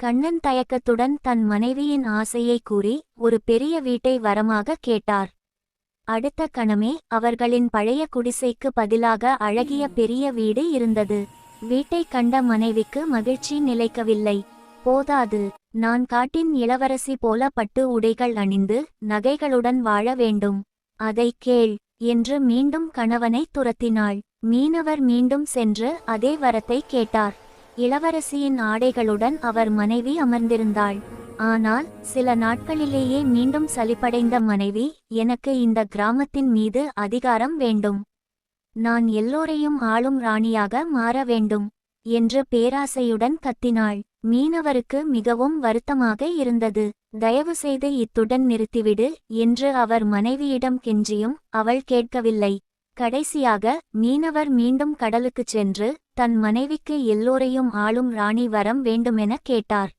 கண்ணன் தயக்கத்துடன் தன் மனைவியின் ஆசையை கூறி ஒரு பெரிய வீட்டை வரமாக கேட்டார். அடுத்த கணமே அவர்களின் பழைய குடிசைக்கு பதிலாக அழகிய பெரிய வீடு இருந்தது. வீட்டைக் கண்ட மனைவிக்கு மகிழ்ச்சி நிலைக்கவில்லை. போதாது, நான் காட்டின் இளவரசி போல பட்டு உடைகள் அணிந்து நகைகளுடன் வாழ வேண்டும், அதை கேள் என்று மீண்டும் கணவனை துரத்தினாள். மீனவர் மீண்டும் சென்று அதே வரத்தை கேட்டார். இளவரசியின் ஆடைகளுடன் அவர் மனைவி அமர்ந்திருந்தாள். ஆனால் சில நாட்களிலேயே மீண்டும் சலிப்படைந்த மனைவி, எனக்கு இந்த கிராமத்தின் மீது அதிகாரம் வேண்டும், நான் எல்லோரையும் ஆளும் ராணியாக மாற வேண்டும் என்று பேராசையுடன் கத்தினாள். மீனவருக்கு மிகவும் வருத்தமாக இருந்தது. தயவு செய்து இத்துடன் நிறுத்திவிடு என்று அவர் மனைவியிடம் கெஞ்சியும் அவள் கேட்கவில்லை. கடைசியாக மீனவர் மீண்டும் கடலுக்குச் சென்று தன் மனைவிக்கு எல்லோரையும் ஆளும் ராணி வரம் வேண்டுமென கேட்டார்.